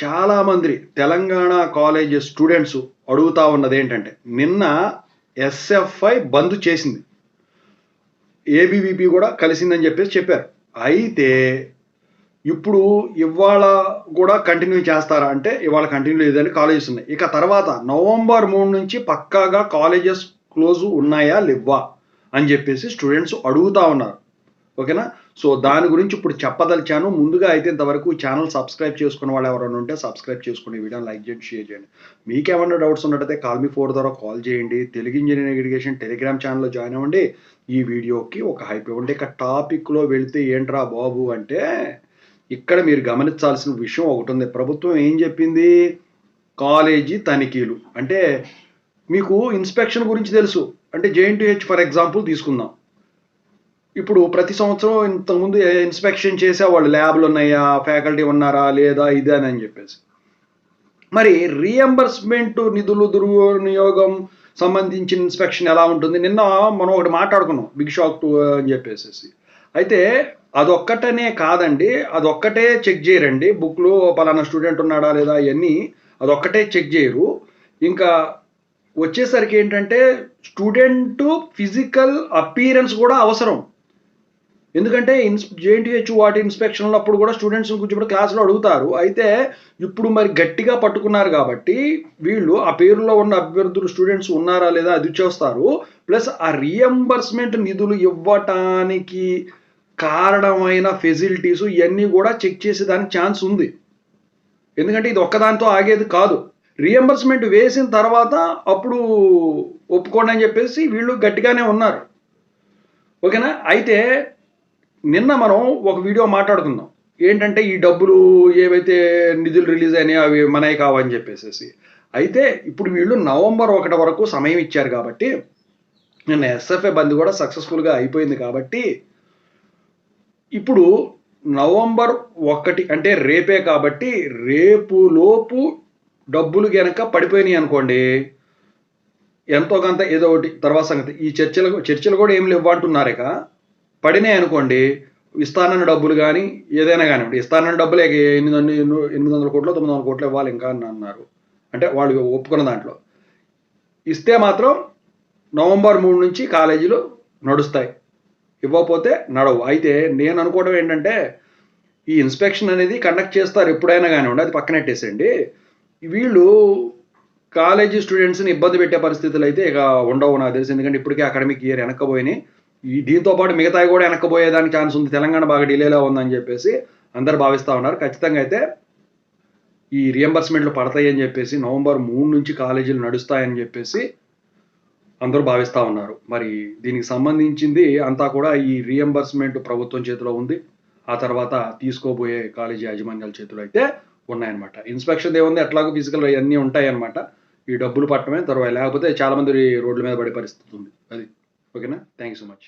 చాలామంది Telangana college students అడుగుతా ఉన్నది ఏంటంటే, నిన్న ఎస్ఎఫ్ఐ బంద్ చేసింది. ఏబీవీపీ కూడా కలిసిందని చెప్పారు. అయితే ఇప్పుడు ఇవాళ కూడా కంటిన్యూ చేస్తారా అంటే, ఇవాళ కంటిన్యూ లేదని కాలేజెస్ ఉన్నాయి. ఇక తర్వాత నవంబర్ 3 నుంచి పక్కాగా కాలేజెస్ క్లోజ్ ఉన్నాయా లేవా అని చెప్పేసి స్టూడెంట్స్ అడుగుతా ఉన్నారు. ఓకేనా? సో దాని గురించి ఇప్పుడు చెప్పదలిచాను. ముందుగా అయితే ఇంతవరకు ఛానల్ సబ్స్క్రైబ్ చేసుకున్న వాళ్ళు ఎవరైనా ఉంటే సబ్స్క్రైబ్ చేసుకుని వీడియోని లైక్ చేయండి, షేర్ చేయండి. మీకేమన్నా డౌట్స్ ఉన్నట్టయితే కాల్ మీ 4 ద్వారా కాల్ చేయండి. తెలుగు ఇంజనీరింగ్ ఎడ్యుకేషన్ టెలిగ్రామ్ ఛానల్లో జాయిన్ అవ్వండి. ఈ వీడియోకి ఒక హైప్ ఇవ్వండి. ఇక టాపిక్లో వెళితే ఏంట్రా బాబు అంటే, ఇక్కడ మీరు గమనించాల్సిన విషయం ఒకటి ఉంది. ప్రభుత్వం ఏం చెప్పింది? కాలేజీ తనిఖీలు అంటే, మీకు ఇన్స్పెక్షన్ గురించి తెలుసు. అంటే జేఎన్టీహెచ్ ఫర్ ఎగ్జాంపుల్ తీసుకుందాం. ఇప్పుడు ప్రతి సంవత్సరం ఇంతకుముందు ఇన్స్పెక్షన్ చేసేవాళ్ళు, ల్యాబ్లు ఉన్నాయా, ఫ్యాకల్టీ ఉన్నారా లేదా ఇది అని చెప్పేసి. మరి రీఎంబర్స్మెంట్ నిధులు దుర్వినియోగం సంబంధించిన ఇన్స్పెక్షన్ ఎలా ఉంటుంది? నిన్న మనం ఒకటి మాట్లాడుకున్నాం, బిగ్ షాక్ 2 అని చెప్పేసి. అయితే అదొక్కటనే కాదండి, అదొక్కటే చెక్ చేయరండి. బుక్లో పలానా స్టూడెంట్ ఉన్నాడా లేదా ఇవన్నీ అదొక్కటే చెక్ చేయరు. ఇంకా వచ్చేసరికి ఏంటంటే, స్టూడెంట్ ఫిజికల్ అపీరెన్స్ కూడా అవసరం. ఎందుకంటే జేఎన్టీహెచ్ వాటి ఇన్స్పెక్షన్ అప్పుడు కూడా స్టూడెంట్స్ని కూర్చోబెట్టి క్లాస్లో అడుగుతారు. అయితే ఇప్పుడు మరి గట్టిగా పట్టుకున్నారు కాబట్టి వీళ్ళు ఆ పేరులో ఉన్న అభ్యర్థులు స్టూడెంట్స్ ఉన్నారా లేదా అది చూస్తారు. ప్లస్ ఆ రీఎంబర్స్మెంట్ నిధులు ఇవ్వటానికి కారణమైన ఫెసిలిటీస్ ఇవన్నీ కూడా చెక్ చేసేదానికి ఛాన్స్ ఉంది. ఎందుకంటే ఇది ఒక్కదానితో ఆగేది కాదు. రీఎంబర్స్మెంట్ వేసిన తర్వాత అప్పుడు ఒప్పుకోండి అని చెప్పేసి వీళ్ళు గట్టిగానే ఉన్నారు. ఓకేనా? అయితే నిన్న మనం ఒక వీడియో మాట్లాడుకుందాం. ఏంటంటే, ఈ డబ్బులు ఏవైతే నిధులు రిలీజ్ అయినాయో అవి మనవి కావని చెప్పేసి. అయితే ఇప్పుడు వీళ్ళు నవంబర్ 1 వరకు సమయం ఇచ్చారు కాబట్టి, నిన్న ఎస్ఎఫ్ఐ బంద్ కూడా సక్సెస్ఫుల్గా అయిపోయింది కాబట్టి, ఇప్పుడు నవంబర్ 1 అంటే రేపే కాబట్టి, రేపు లోపు డబ్బులు గనక పడిపోయినాయి అనుకోండి, ఎంతో కొంత ఏదో ఒకటి తర్వాత సంగతి. ఈ చర్చలు కూడా ఏం లేవు అంటున్నారు. ఇక పడినాయి అనుకోండి, ఇస్తానన్న డబ్బులు కానీ ఏదైనా కానివ్వండి, ఇస్తానన్న డబ్బులు 800 కోట్లు 900 కోట్లు ఇవ్వాలి ఇంకా అని అన్నారు. అంటే వాళ్ళు ఒప్పుకున్న దాంట్లో ఇస్తే మాత్రం నవంబర్ 3 నుంచి కాలేజీలు నడుస్తాయి, ఇవ్వకపోతే నడవు. అయితే నేను అనుకోవడం ఏంటంటే, ఈ ఇన్స్పెక్షన్ అనేది కండక్ట్ చేస్తారు ఎప్పుడైనా కానివ్వండి, అది పక్కనెట్టేసండి. వీళ్ళు కాలేజీ స్టూడెంట్స్ని ఇబ్బంది పెట్టే పరిస్థితులు అయితే ఇక ఉండవు నాకు తెలిసి. ఎందుకంటే ఇప్పటికే అకాడమిక్ ఇయర్ వెనక్కపోయినాయి. దీంతో పాటు మిగతాయి కూడా వెనక్కపోయేదానికి ఛాన్స్ ఉంది. తెలంగాణ బాగా డిలేలో ఉందని చెప్పేసి అందరు భావిస్తూ ఉన్నారు. ఖచ్చితంగా అయితే ఈ రియంబర్స్మెంట్లు పడతాయి అని చెప్పేసి, నవంబర్ 3 నుంచి కాలేజీలు నడుస్తాయని చెప్పేసి అందరూ భావిస్తూ ఉన్నారు. మరి దీనికి సంబంధించింది అంతా కూడా ఈ రియంబర్స్మెంట్ ప్రభుత్వం చేతిలో ఉంది. ఆ తర్వాత తీసుకోబోయే కాలేజీ యాజమాన్యాల చేతిలో అయితే ఉన్నాయన్నమాట. ఇన్స్పెక్షన్ ఏముంది, ఎట్లాగో ఫిజికల్ అన్నీ ఉంటాయన్నమాట. ఈ డబ్బులు పట్టడమే తర్వాత, లేకపోతే చాలామంది రోడ్ల మీద పడే పరిస్థితి ఉంది. అది ఓకేనా? Thank you so much.